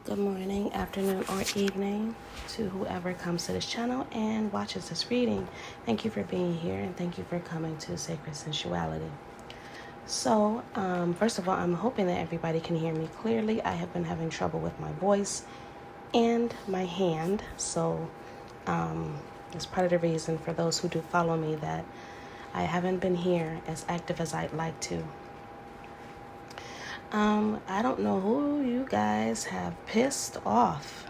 Good morning, afternoon, or evening to whoever comes to this channel and watches this reading. Thank you for being here and thank you for coming to Sacred Sensuality. So, first of all, I'm hoping that everybody can hear me clearly. I have been having trouble with my voice and my hand. So, it's part of the reason for those who do follow me that I haven't been here as active as I'd like to. I don't know who you guys have pissed off,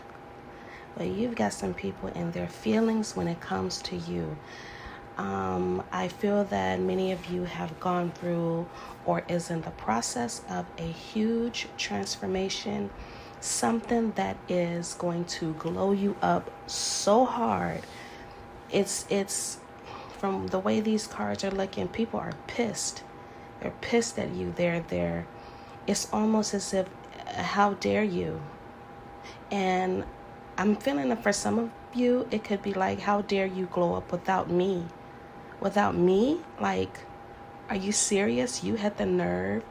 but you've got some people in their feelings when it comes to you. I feel that many of you have gone through or is in the process of a huge transformation, something that is going to glow you up so hard. It's from the way these cards are looking, people are pissed. They're pissed at you. It's almost as if, how dare you? And I'm feeling that for some of you, it could be like, how dare you glow up without me? Without me? Like, are you serious? You had the nerve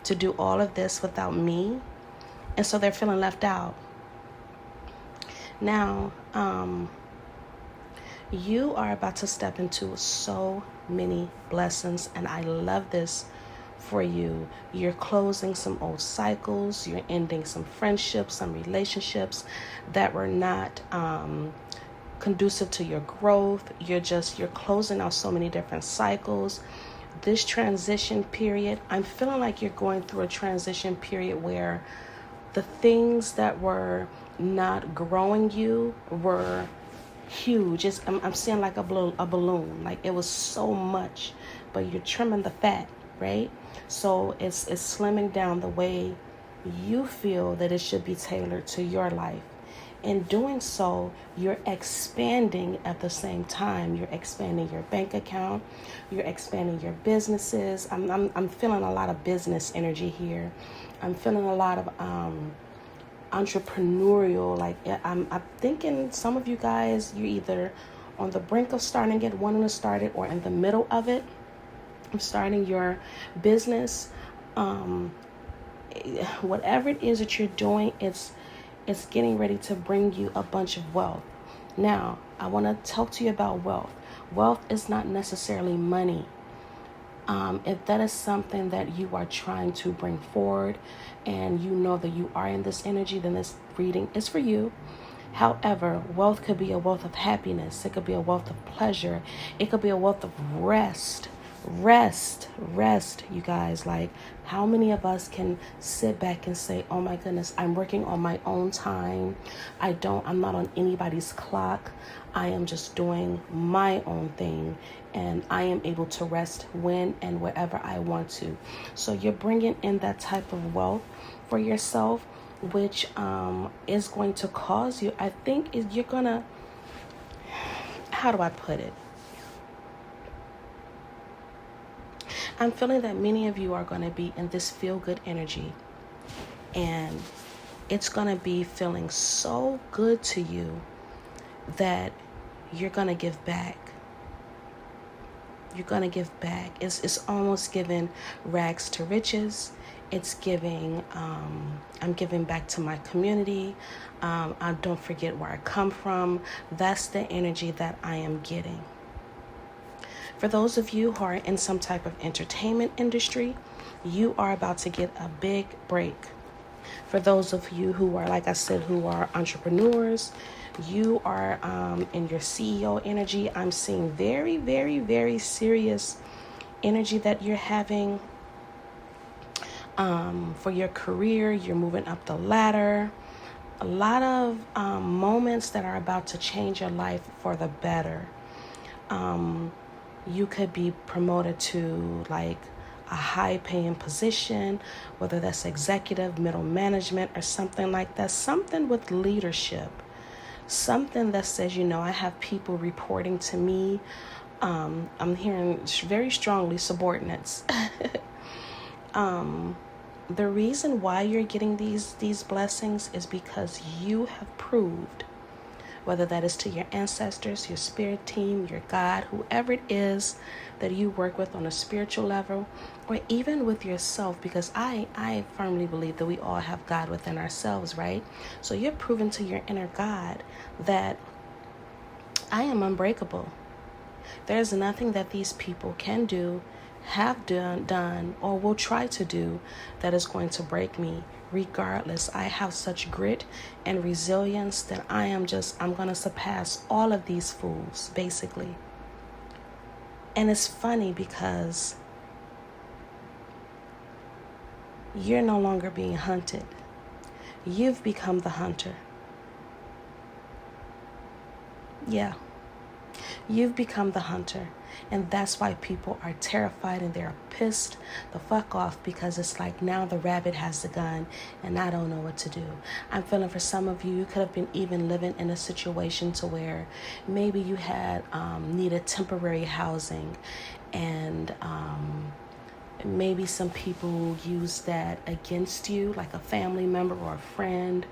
to do all of this without me? And so they're feeling left out. Now, you are about to step into so many blessings, and I love this for you. You're closing some old cycles. You're ending some friendships, some relationships that were not conducive to your growth. You're closing out so many different cycles. This transition period, I'm feeling like you're going through a transition period where the things that were not growing you were huge. I'm seeing like a balloon. Like it was so much, but you're trimming the fat, right? So it's slimming down the way you feel that it should be tailored to your life. In doing so, you're expanding at the same time. You're expanding your bank account. You're expanding your businesses. I'm feeling a lot of business energy here. I'm feeling a lot of entrepreneurial. Like I'm thinking some of you guys, you're either on the brink of starting it, wanting to start it, or in the middle of it. Starting your business, whatever it is that you're doing, it's getting ready to bring you a bunch of wealth. Now, I want to talk to you about wealth. Wealth is not necessarily money. If that is something that you are trying to bring forward and you know that you are in this energy, then this reading is for you. However, wealth could be a wealth of happiness. It could be a wealth of pleasure. It could be a wealth of rest, you guys. Like, how many of us can sit back and say, oh my goodness, I'm working on my own time. I'm not on anybody's clock. I am just doing my own thing, and I am able to rest when and wherever I want to. So you're bringing in that type of wealth for yourself, which is going to cause you, I think, you're gonna, how do I put it? I'm feeling that many of you are going to be in this feel-good energy, and it's going to be feeling so good to you that you're going to give back. You're going to give back. It's almost giving rags to riches. It's giving, I'm giving back to my community. I don't forget where I come from. That's the energy that I am getting. For those of you who are in some type of entertainment industry, you are about to get a big break. For those of you who are, like I said, who are entrepreneurs, you are in your CEO energy. I'm seeing very, very, very serious energy that you're having for your career. You're moving up the ladder. A lot of moments that are about to change your life for the better. You could be promoted to like a high paying position, whether that's executive, middle management, or something like that. Something with leadership. Something that says, I have people reporting to me. I'm hearing very strongly subordinates. The reason why you're getting these blessings is because you have proved whether that is to your ancestors, your spirit team, your God, whoever it is that you work with on a spiritual level, or even with yourself, because I firmly believe that we all have God within ourselves, right? So you're proving to your inner God that I am unbreakable. There's nothing that these people can do, have done, or will try to do that is going to break me. Regardless, I have such grit and resilience that I'm going to surpass all of these fools, basically. And it's funny because you're no longer being hunted. You've become the hunter. Yeah. You've become the hunter. And that's why people are terrified and they're pissed the fuck off, because it's like now the rabbit has the gun and I don't know what to do. I'm feeling for some of you, you could have been even living in a situation to where maybe you had needed temporary housing, and maybe some people use that against you, like a family member or a friend,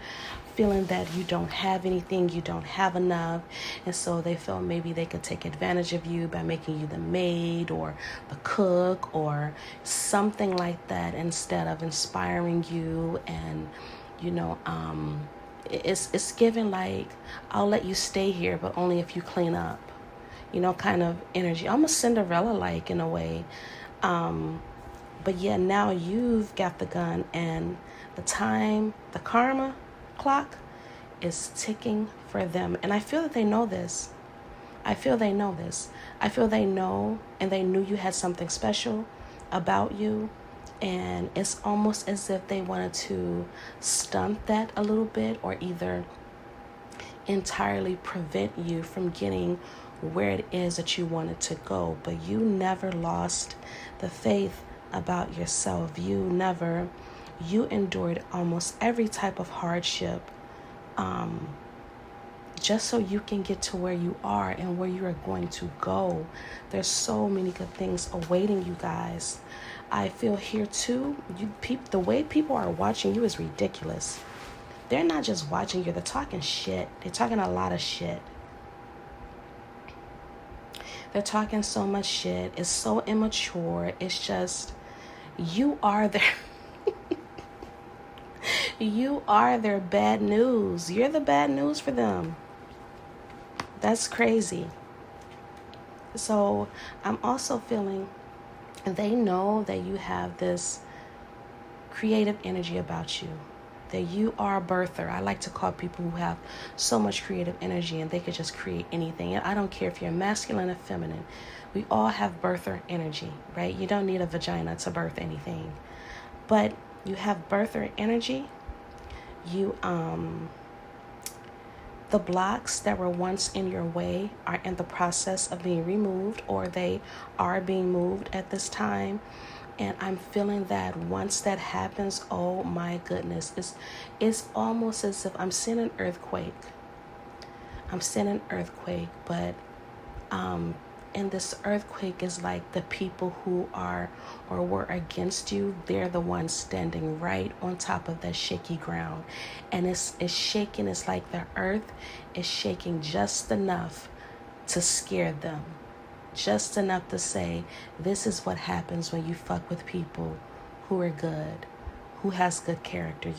feeling that you don't have anything, you don't have enough, and so they feel maybe they could take advantage of you by making you the maid or the cook or something like that, instead of inspiring you. And it's given like, I'll let you stay here, but only if you clean up, kind of energy, almost Cinderella-like in a way. But yeah, now you've got the gun, and the karma clock is ticking for them. And I feel that they know this. I feel they know, and they knew you had something special about you. And it's almost as if they wanted to stunt that a little bit, or either entirely prevent you from getting where it is that you wanted to go. But you never lost the faith about yourself. You endured almost every type of hardship, just so you can get to where you are and where you are going to go. There's so many good things awaiting you guys. I feel here too, the way people are watching you is ridiculous. They're not just watching you, they're talking shit. They're talking a lot of shit. They're talking so much shit. It's so immature. It's just, you are their you are their bad news. You're the bad news for them. That's crazy. So I'm also feeling they know that you have this creative energy about you, that you are a birther. I like to call people who have so much creative energy and they could just create anything. And I don't care if you're masculine or feminine. We all have birther energy, right? You don't need a vagina to birth anything. But you have birther energy. The blocks that were once in your way are in the process of being removed, or they are being moved at this time. And I'm feeling that once that happens, oh my goodness, it's almost as if I'm seeing an earthquake. But and this earthquake is like the people who are or were against you, they're the ones standing right on top of that shaky ground. And it's shaking. It's like the earth is shaking just enough to scare them. Just enough to say, this is what happens when you fuck with people who are good, who has good character,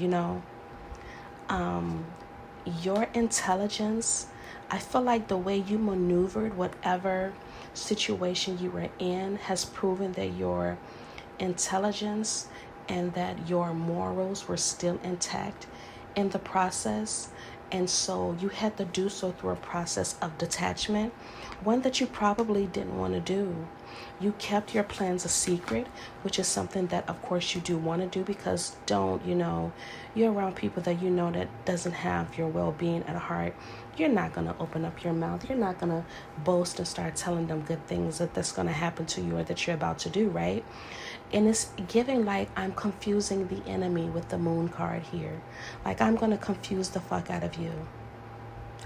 Your intelligence, I feel like the way you maneuvered whatever situation you were in has proven that your intelligence and that your morals were still intact in the process. And so you had to do so through a process of detachment, one that you probably didn't want to do. You kept your plans a secret, which is something that, of course, you do want to do, because you're around people that that doesn't have your well-being at heart. You're not going to open up your mouth. You're not going to boast and start telling them good things that's going to happen to you or that you're about to do, right? And it's giving like I'm confusing the enemy with the moon card here. Like I'm going to confuse the fuck out of you.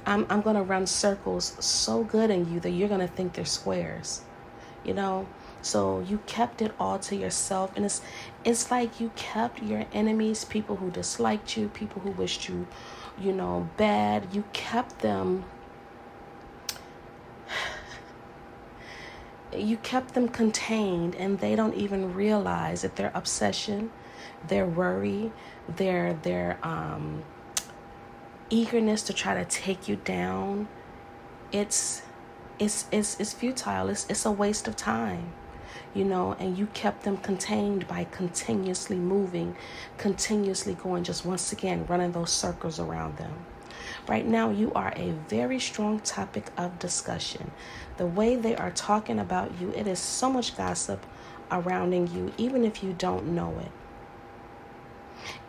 I'm going to run circles so good in you that you're going to think they're squares, So you kept it all to yourself. And it's like you kept your enemies, people who disliked you, people who wished you, bad. You kept them you kept them contained, and they don't even realize that their obsession, their worry, their eagerness to try to take you down, it's futile. It's a waste of time, and you kept them contained by continuously moving, continuously going, just once again running those circles around them. Right now, you are a very strong topic of discussion. The way they are talking about you, it is so much gossip surrounding you, even if you don't know it.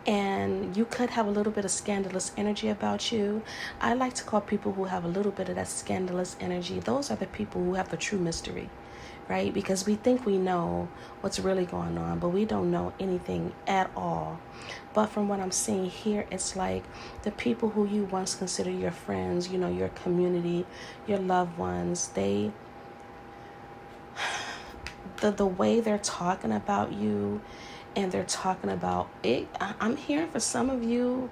And you could have a little bit of scandalous energy about you. I like to call people who have a little bit of that scandalous energy, those are the people who have the true mystery, right? Because we think we know what's really going on, but we don't know anything at all. But from what I'm seeing here, it's like the people who you once considered your friends, your community, your loved ones, the way they're talking about you, and they're talking about it. I'm hearing for some of you,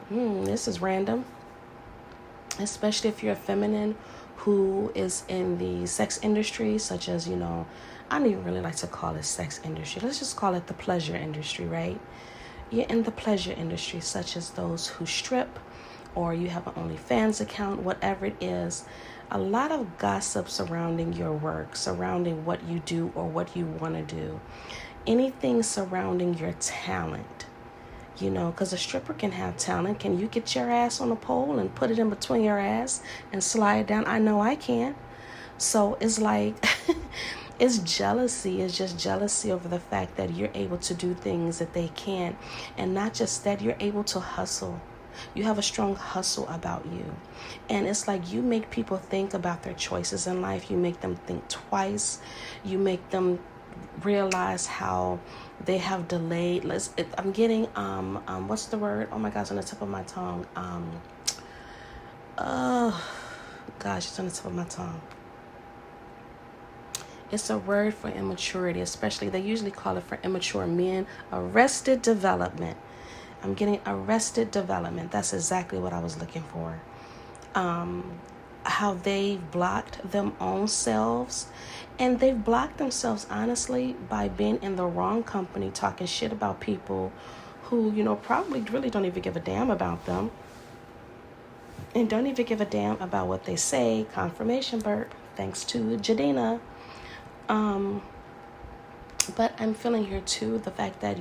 this is random, especially if you're a feminine who is in the sex industry, such as, I don't even really like to call it sex industry. Let's just call it the pleasure industry, right? You're in the pleasure industry, such as those who strip, or you have an OnlyFans account, whatever it is. A lot of gossip surrounding your work, surrounding what you do or what you want to do. Anything surrounding your talent, because a stripper can have talent. Can you get your ass on a pole and put it in between your ass and slide down? I know I can. So it's like, it's jealousy. It's just jealousy over the fact that you're able to do things that they can't. And not just that, you're able to hustle. You have a strong hustle about you. And it's like you make people think about their choices in life. You make them think twice. You make them realize how they have delayed. I'm getting what's the word? Oh my gosh, on the tip of my tongue. It's on the tip of my tongue. It's a word for immaturity, especially they usually call it for immature men. Arrested development. I'm getting arrested development. That's exactly what I was looking for. How they've blocked them own selves. And they've blocked themselves, honestly, by being in the wrong company, talking shit about people who, probably really don't even give a damn about them. And don't even give a damn about what they say. Confirmation burp. Thanks to Jadina. But I'm feeling here too, the fact that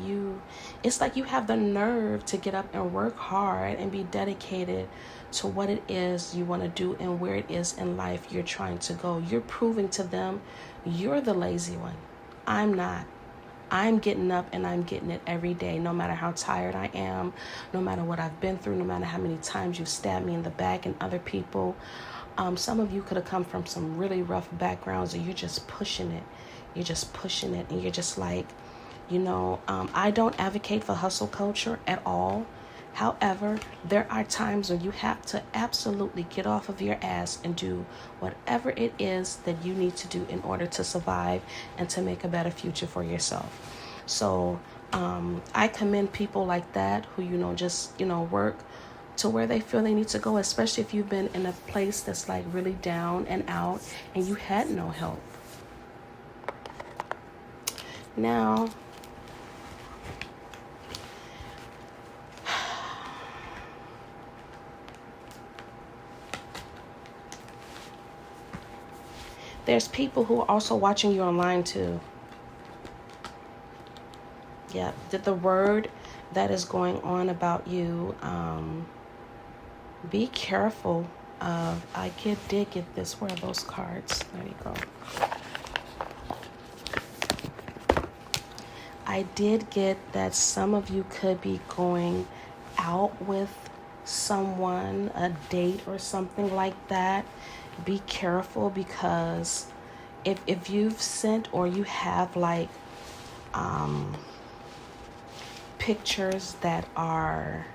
it's like you have the nerve to get up and work hard and be dedicated to what it is you want to do and where it is in life you're trying to go. You're proving to them you're the lazy one. I'm not. I'm getting up and I'm getting it every day, no matter how tired I am, no matter what I've been through, no matter how many times you've stabbed me in the back and other people. Some of you could have come from some really rough backgrounds, and you're just pushing it. You're just pushing it, and you're just like, I don't advocate for hustle culture at all. However, there are times when you have to absolutely get off of your ass and do whatever it is that you need to do in order to survive and to make a better future for yourself. So I commend people like that who, just, work to where they feel they need to go, especially if you've been in a place that's like really down and out and you had no help. Now, there's people who are also watching you online too. Yeah, the word that is going on about you, be careful of. I did get this. Where are those cards? There you go. I did get that some of you could be going out with someone, a date or something like that. Be careful, because if you've sent or you have like pictures that are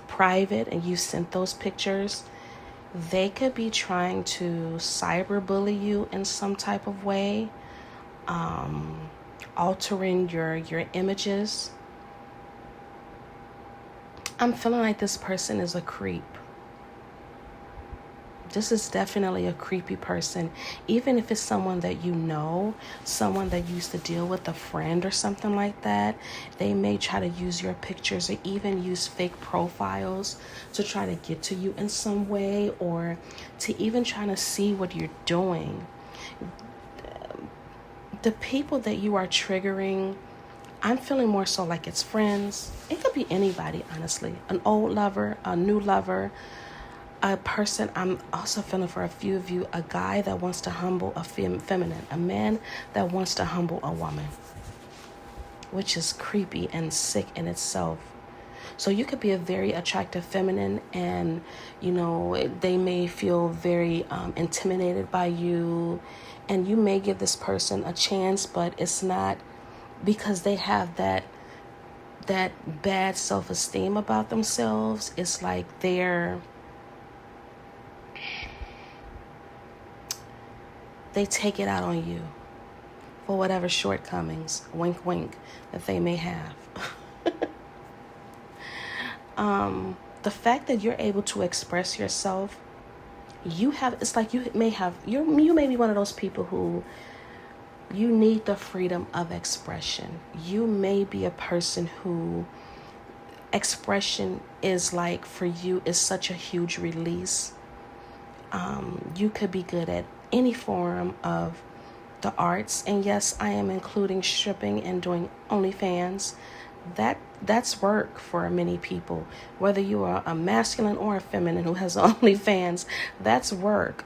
private and you sent those pictures, they could be trying to cyberbully you in some type of way, altering your images. I'm feeling like this person is a creep. this is definitely a creepy person. Even if it's someone that you know, someone that you used to deal with, a friend or something like that, they may try to use your pictures or even use fake profiles to try to get to you in some way, or to even try to see what you're doing. The people that you are triggering, I'm feeling more so like it's friends. It could be anybody, honestly. An old lover, a new lover, a person. I'm also feeling for a few of you, a guy that wants to humble a feminine, a man that wants to humble a woman, which is creepy and sick in itself. So you could be a very attractive feminine, and they may feel very intimidated by you, and you may give this person a chance, but it's not because they have that bad self-esteem about themselves. It's like they take it out on you for whatever shortcomings, wink wink, that they may have. The fact that you're able to express yourself, it's like you may be one of those people who you need the freedom of expression. You may be a person who expression is like, for you, is such a huge release. You could be good at any form of the arts. And yes, I am including stripping and doing OnlyFans. That's work for many people. Whether you are a masculine or a feminine who has OnlyFans, that's work,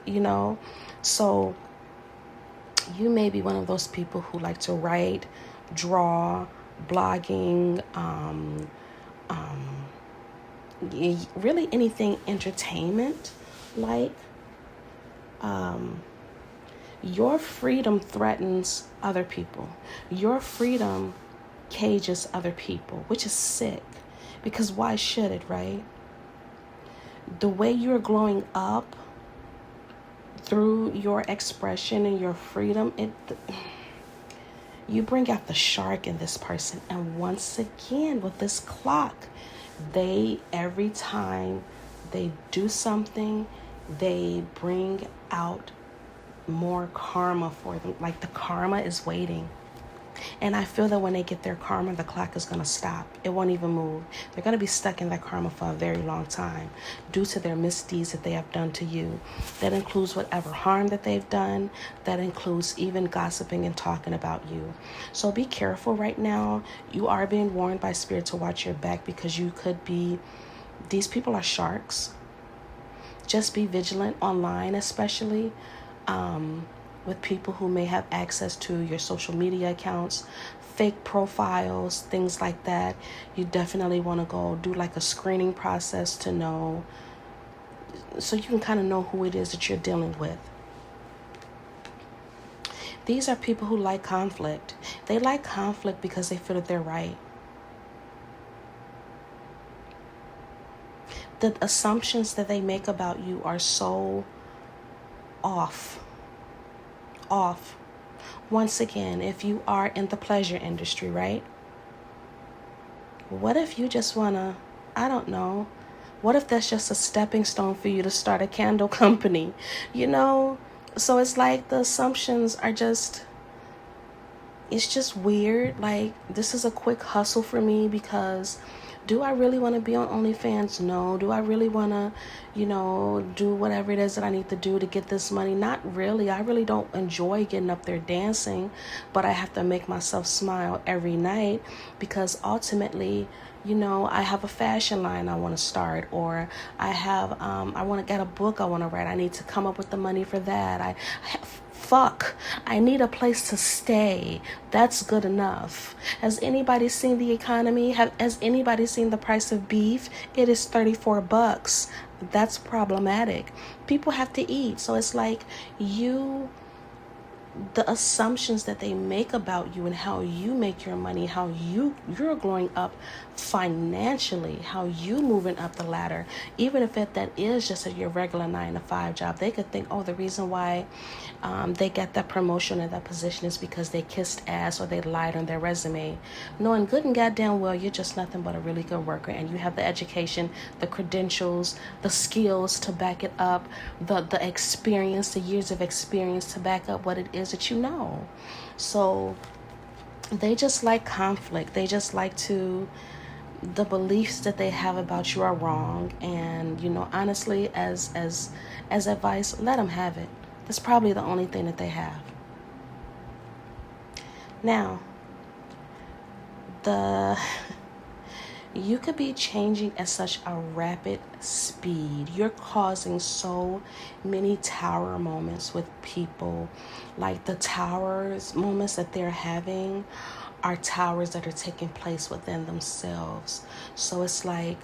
So you may be one of those people who like to write, draw, blogging, really anything entertainment. Like, your freedom threatens other people. Your freedom cages other people, which is sick, because why should it, right? The way you're glowing up through your expression and your freedom, you bring out the shark in this person. And once again, with this clock, every time they do something, they bring out more karma for them. Like, the karma is waiting. And I feel that when they get their karma, the clock is going to stop. It won't even move. They're going to be stuck in that karma for a very long time due to their misdeeds that they have done to you. That includes whatever harm that they've done. That includes even gossiping and talking about you. So be careful right now. You are being warned by Spirit to watch your back, because these people are sharks. Just be vigilant online, especially with people who may have access to your social media accounts, fake profiles, things like that. You definitely want to go do like a screening process to know, so you can kind of know who it is that you're dealing with. These are people who like conflict. They like conflict because they feel that they're right. The assumptions that they make about you are so off. Once again, if you are in the pleasure industry, right? What if you just wanna, I don't know, what if that's just a stepping stone for you to start a candle company? So it's like the assumptions are just, it's just weird. Like, this is a quick hustle for me, because do I really want to be on OnlyFans? No. Do I really want to, do whatever it is that I need to do to get this money? Not really. I really don't enjoy getting up there dancing, but I have to make myself smile every night, because ultimately, I have a fashion line I want to start, or I want to get a book I want to write. I need to come up with the money for that. I need a place to stay. That's good enough. Has anybody seen the economy? Has anybody seen the price of beef? It is $34. That's problematic. People have to eat. So it's like, you the assumptions that they make about you and how you make your money, how you're growing up financially, how you moving up the ladder, even if that is just your regular 9-to-5 job. They could think, oh, the reason why they get that promotion or that position is because they kissed ass or they lied on their resume, knowing good and goddamn well you're just nothing but a really good worker, and you have the education, the credentials, the skills to back it up, the experience, the years of experience to back up what it is that you know. So they just like conflict. They just like to, the beliefs that they have about you are wrong. And honestly, as advice, let them have it. That's probably the only thing that they have. Now, you could be changing at such a rapid speed. You're causing so many tower moments with people. Like the towers moments that they're having are towers that are taking place within themselves. So it's like,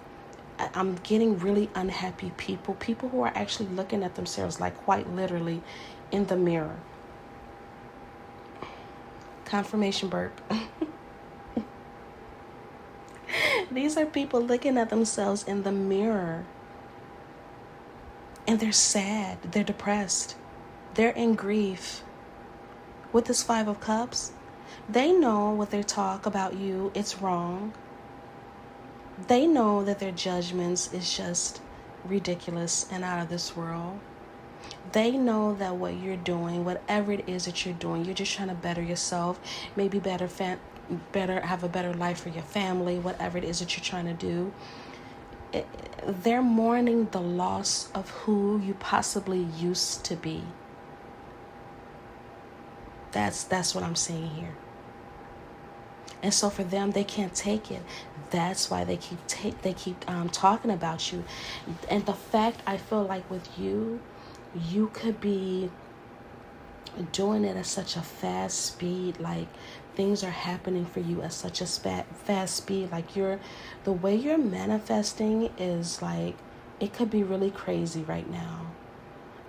I'm getting really unhappy people who are actually looking at themselves, like quite literally in the mirror. Confirmation burp. These are people looking at themselves in the mirror, and they're sad, they're depressed, they're in grief. With this 5 of Cups, they know what they talk about you, it's wrong. They know that their judgments is just ridiculous and out of this world. They know that what you're doing, whatever it is that you're doing, you're just trying to better yourself, maybe have a better life for your family, whatever it is that you're trying to do. They're mourning the loss of who you possibly used to be. That's what I'm seeing here. And so for them, they can't take it. That's why they keep talking about you. And the fact, I feel like with you could be doing it at such a fast speed. Like things are happening for you at such a fast speed. Like the way you're manifesting is like, it could be really crazy right now.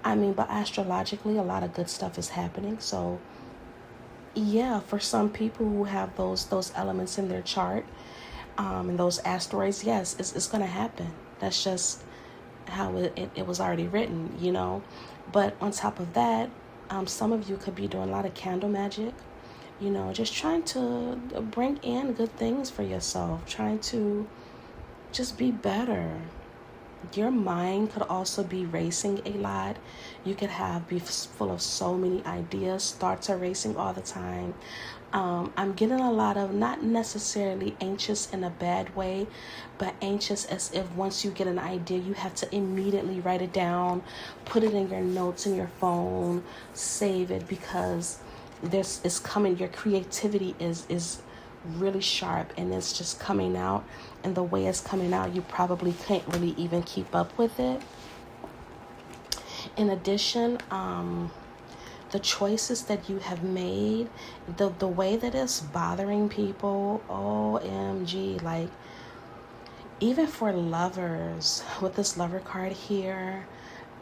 I mean, but astrologically, a lot of good stuff is happening. So yeah, for some people who have those elements in their chart, and those asteroids, yes, it's going to happen. That's just how it was already written, But on top of that, some of you could be doing a lot of candle magic, just trying to bring in good things for yourself, trying to just be better. Your mind could also be racing a lot. You could be full of so many ideas. Thoughts are racing all the time. I'm getting a lot of, not necessarily anxious in a bad way, but anxious as if once you get an idea, you have to immediately write it down, put it in your notes in your phone, save it, because this is coming. Your creativity is really sharp, and it's just coming out. And the way it's coming out, you probably can't really even keep up with it. In addition, the choices that you have made, the way that it's bothering people, OMG, like even for lovers, with this lover card here,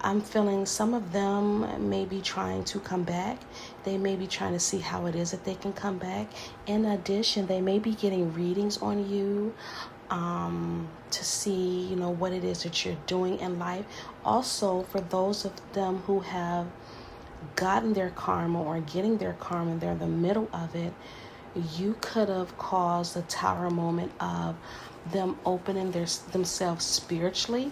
I'm feeling some of them may be trying to come back. They may be trying to see how it is that they can come back. In addition, they may be getting readings on you to see, what it is that you're doing in life. Also, for those of them who have gotten their karma or getting their karma and they're in the middle of it, you could have caused a tower moment of them opening themselves spiritually,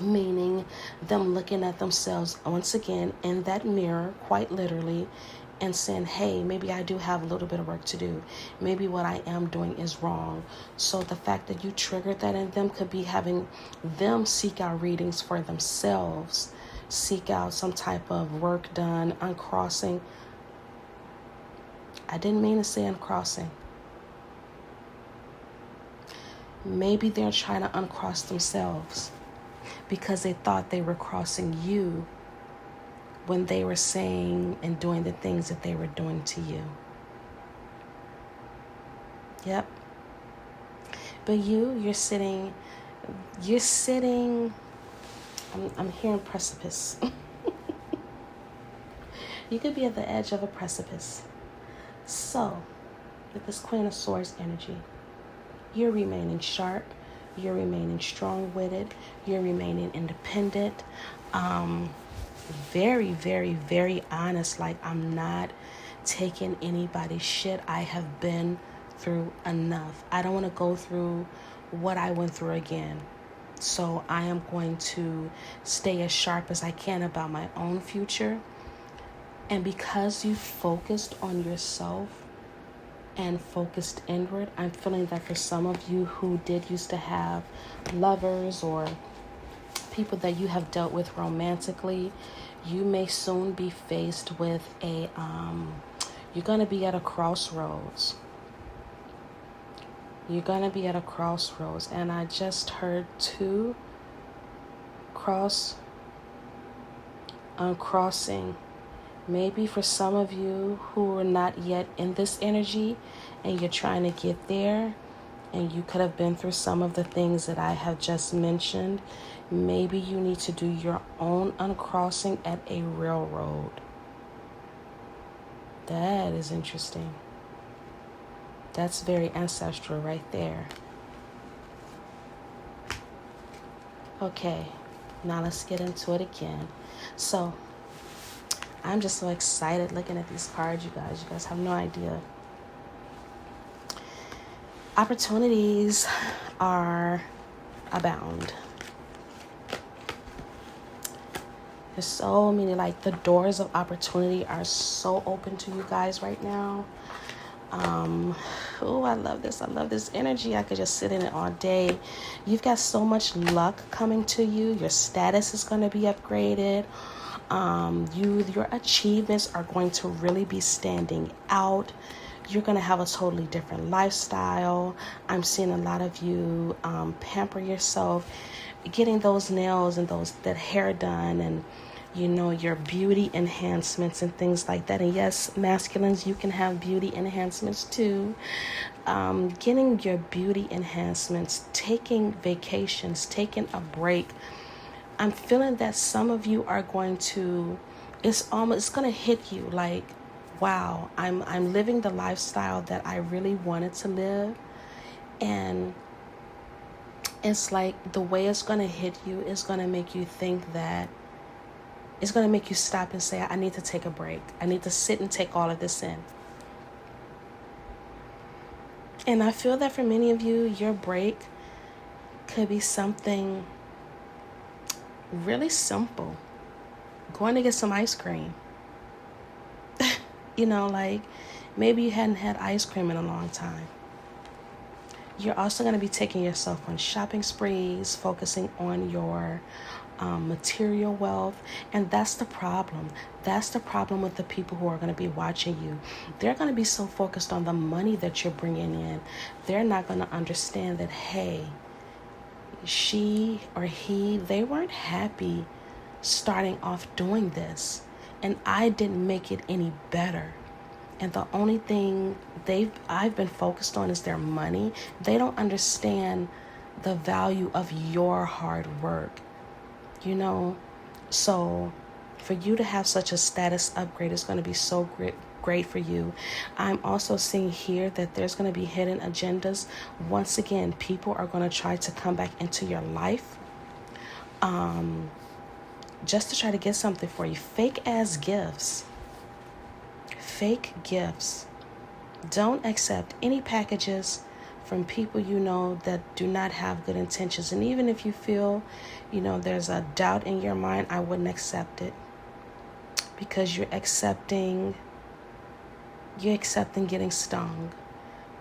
meaning them looking at themselves once again in that mirror, quite literally, and saying, hey, maybe I do have a little bit of work to do. Maybe what I am doing is wrong. So the fact that you triggered that in them could be having them seek out readings for themselves, seek out some type of work done, uncrossing. I didn't mean to say uncrossing. Maybe they're trying to uncross themselves because they thought they were crossing you when they were saying and doing the things that they were doing to you. Yep. But you're sitting, I'm hearing precipice. You could be at the edge of a precipice. So, with this Queen of Swords energy, you're remaining sharp, you're remaining strong-witted, you're remaining independent, very, very, very honest. Like, I'm not taking anybody's shit. I have been through enough. I don't want to go through what I went through again. So I am going to stay as sharp as I can about my own future. And because you focused on yourself and focused inward, I'm feeling that for some of you who did used to have lovers or people that you have dealt with romantically, you may soon be faced with you're going to be at a crossroads. You're going to be at a crossroads. And I just heard two crossing. Maybe for some of you who are not yet in this energy and you're trying to get there, and you could have been through some of the things that I have just mentioned, maybe you need to do your own uncrossing at a railroad. That is interesting. That's very ancestral right there. Okay, now let's get into it again. So, I'm just so excited looking at these cards, you guys. You guys have no idea. Opportunities are abound. There's so many, like, the doors of opportunity are so open to you guys right now. Oh, I love this. I love this energy. I could just sit in it all day. You've got so much luck coming to you. Your status is going to be upgraded. Your achievements are going to really be standing out. You're going to have a totally different lifestyle. I'm seeing a lot of you pamper yourself, getting those nails and that hair done, and your beauty enhancements and things like that. And yes, masculines, you can have beauty enhancements too. Getting your beauty enhancements, taking vacations, taking a break. I'm feeling that some of you are going to, it's going to hit you like, wow, I'm living the lifestyle that I really wanted to live. And it's like the way it's going to hit you is going to make you think that, it's going to make you stop and say, I need to take a break. I need to sit and take all of this in. And I feel that for many of you, your break could be something really simple. Going to get some ice cream. Like maybe you hadn't had ice cream in a long time. You're also going to be taking yourself on shopping sprees, focusing on your material wealth. And that's the problem. That's the problem with the people who are going to be watching you. They're going to be so focused on the money that you're bringing in. They're not going to understand that, hey, she or he, they weren't happy starting off doing this. And I didn't make it any better. And the only thing I've been focused on is their money. They don't understand the value of your hard work. So for you to have such a status upgrade is going to be so great for you. I'm also seeing here that there's going to be hidden agendas. Once again, people are going to try to come back into your life just to try to get something for you. Fake gifts. Don't accept any packages from people that do not have good intentions. And even if you feel, there's a doubt in your mind, I wouldn't accept it, because you're accepting getting stung.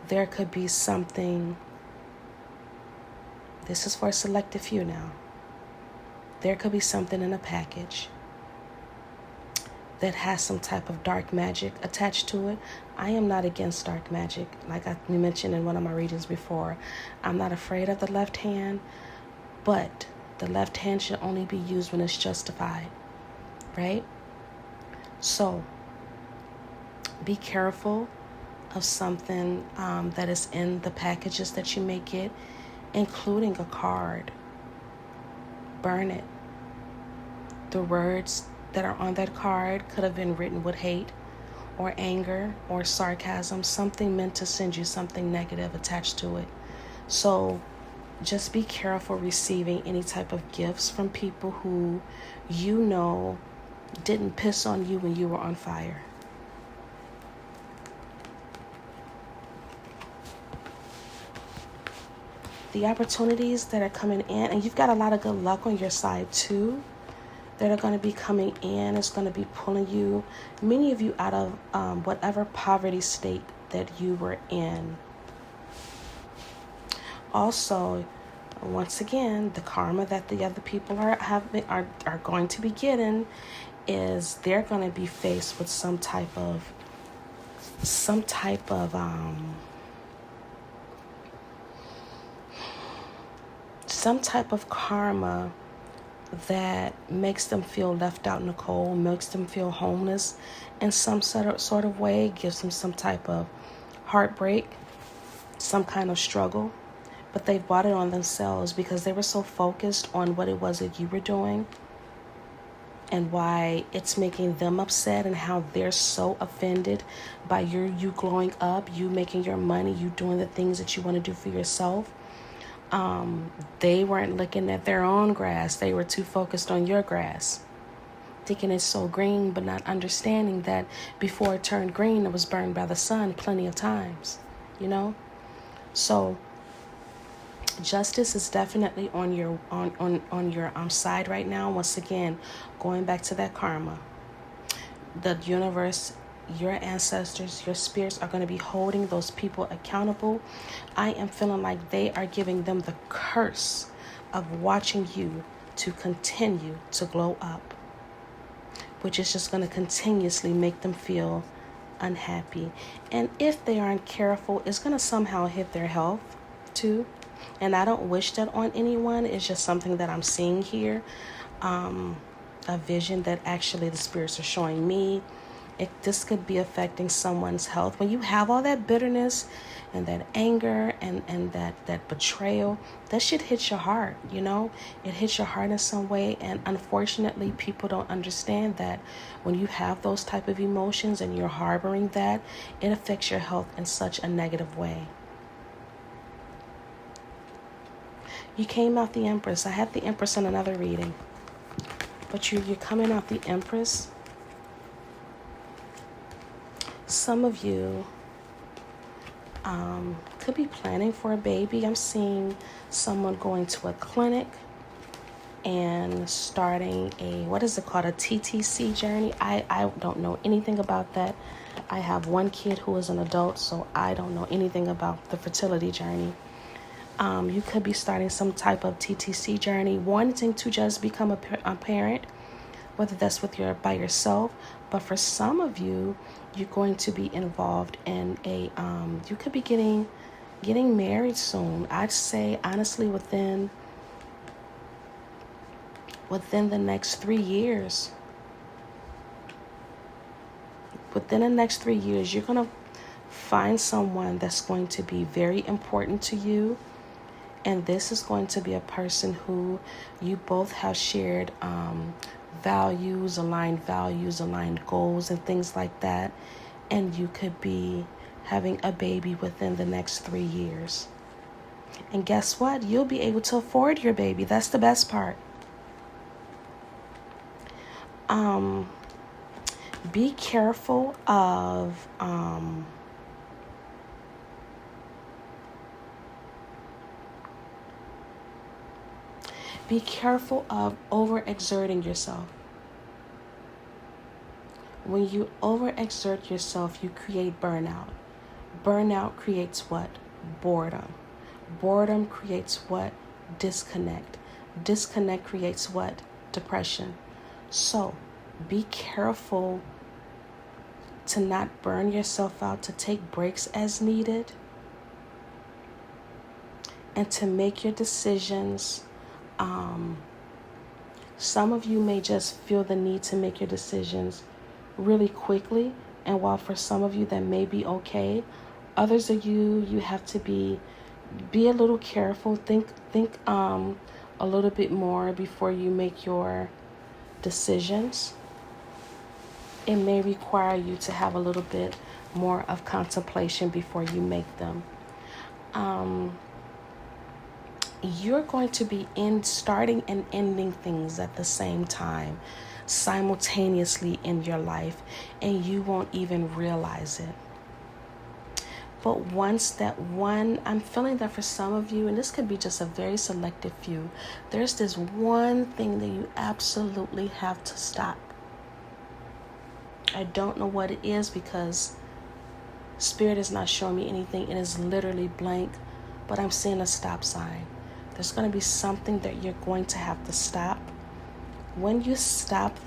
There could be something. This is for a selective few now. There could be something in a package that has some type of dark magic attached to it. I am not against dark magic. Like I mentioned in one of my readings before, I'm not afraid of the left hand, but the left hand should only be used when it's justified, right? So be careful of something that is in the packages that you may get, including a card. Burn it. The words that are on that card could have been written with hate or anger or sarcasm, something meant to send you something negative attached to it. So just be careful receiving any type of gifts from people who you know didn't piss on you when you were on fire. The opportunities that are coming in, and you've got a lot of good luck on your side too, that are going to be coming in. It's going to be pulling you, many of you, out of whatever poverty state that you were in. Also, once again, the karma that the other people are going to be getting is they're going to be faced with some type of karma that makes them feel left out in the cold, makes them feel homeless in some sort of way, gives them some type of heartbreak, some kind of struggle. But they've brought it on themselves because they were so focused on what it was that you were doing and why it's making them upset and how they're so offended by you glowing up, you making your money, you doing the things that you want to do for yourself. They weren't looking at their own grass. They were too focused on your grass, thinking it's so green, but not understanding that before it turned green, it was burned by the sun plenty of times, you know? So justice is definitely on your side right now. Once again, going back to that karma, the universe, your ancestors, your spirits are going to be holding those people accountable. I am feeling like they are giving them the curse of watching you to continue to glow up, which is just going to continuously make them feel unhappy. And if they aren't careful, it's going to somehow hit their health too. And I don't wish that on anyone. It's just something that I'm seeing here. A vision that actually the spirits are showing me. This could be affecting someone's health. When you have all that bitterness and that anger and that betrayal, that shit hits your heart, you know? It hits your heart in some way. And unfortunately, people don't understand that when you have those type of emotions and you're harboring that, it affects your health in such a negative way. You came out the Empress. I had the Empress in another reading. But you're coming out the Empress. Some of you could be planning for a baby. I'm seeing someone going to a clinic and starting a TTC journey. I don't know anything about that. I have one kid who is an adult, so I don't know anything about the fertility journey. You could be starting some type of TTC journey, wanting to just become a parent, whether that's by yourself. But for some of you, you're going to be involved in you could be getting married soon. I'd say, honestly, within the next 3 years. Within the next 3 years, you're going to find someone that's going to be very important to you. And this is going to be a person who you both have shared aligned goals and things like that. And you could be having a baby within the next 3 years. And guess what? You'll be able to afford your baby. That's the best part. Be careful of overexerting yourself. When you overexert yourself, you create burnout. Burnout creates what? Boredom. Boredom creates what? Disconnect. Disconnect creates what? Depression. So be careful to not burn yourself out, to take breaks as needed, and to make your decisions. Some of you may just feel the need to make your decisions really quickly, and while for some of you that may be okay, others of you have to be a little careful. Think a little bit more before you make your decisions. it may require you to have a little bit more of contemplation before you make them. You're going to be starting and ending things at the same time, simultaneously in your life, and you won't even realize it. But once that one, I'm feeling that for some of you, and this could be just a very selective few, there's this one thing that you absolutely have to stop. I don't know what it is because Spirit is not showing me anything. It is literally blank, but I'm seeing a stop sign. There's going to be something that you're going to have to stop. When you stop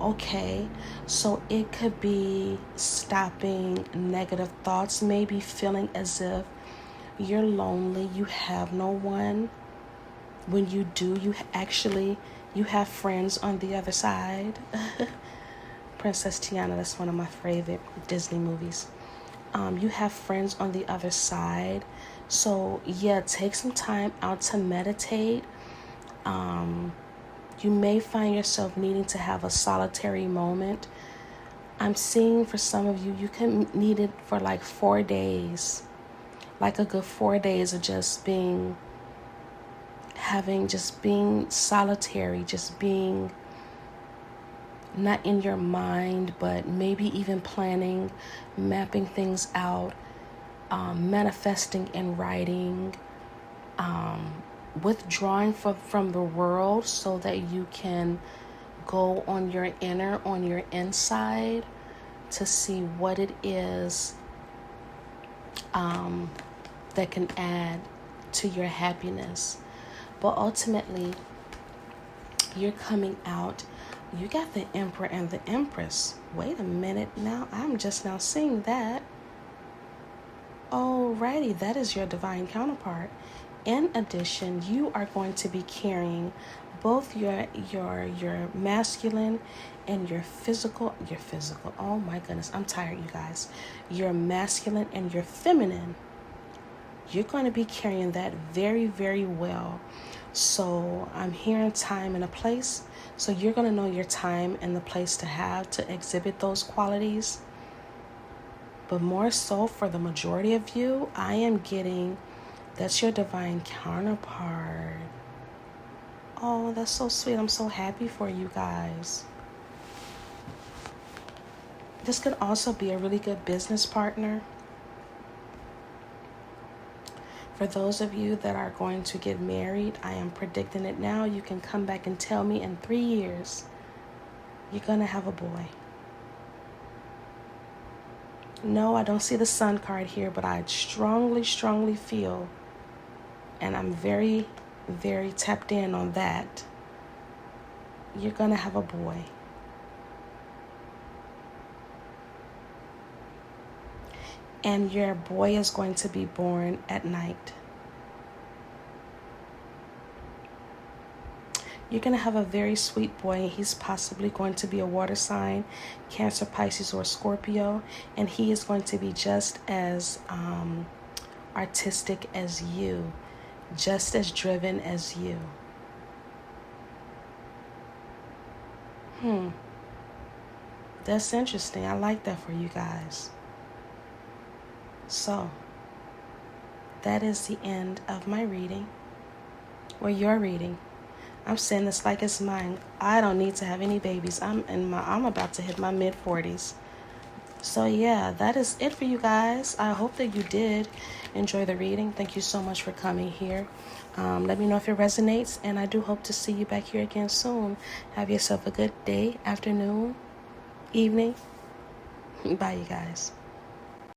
okay. So it could be stopping negative thoughts, maybe feeling as if you're lonely, you have no one. When you do, you have friends on the other side. Princess Tiana, that's one of my favorite Disney movies. You have friends on the other side. So yeah, take some time out to meditate. You may find yourself needing to have a solitary moment. I'm seeing for some of you, you can need it for like 4 days. Like a good 4 days of just being solitary, just being not in your mind, but maybe even planning, mapping things out, manifesting in writing, withdrawing from the world so that you can go on your inside to see what it is that can add to your happiness. But ultimately, you're coming out. You got the Emperor and the Empress. Wait a minute now. I'm just now seeing that. Alrighty, that is your divine counterpart. In addition, you are going to be carrying both your masculine and your physical. Oh my goodness, I'm tired, you guys. Your masculine and your feminine. You're going to be carrying that very, very well. So I'm hearing time and a place. So you're going to know your time and the place to exhibit those qualities. But more so for the majority of you, I am getting that's your divine counterpart. Oh, that's so sweet. I'm so happy for you guys. This could also be a really good business partner. For those of you that are going to get married, I am predicting it now. You can come back and tell me in 3 years, you're going to have a boy. No, I don't see the sun card here, but I strongly, strongly feel, and I'm very, very tapped in on that, you're going to have a boy. And your boy is going to be born at night. You're going to have a very sweet boy. He's possibly going to be a water sign, Cancer, Pisces, or Scorpio. And he is going to be just as artistic as you, just as driven as you. That's interesting. I like that for you guys. So, that is the end of my reading, or your reading. I'm saying this like it's mine. I don't need to have any babies. I'm about to hit my mid-40s. So yeah, that is it for you guys. I hope that you did enjoy the reading. Thank you so much for coming here. Let me know if it resonates, and I do hope to see you back here again soon. Have yourself a good day, afternoon, evening. Bye, you guys.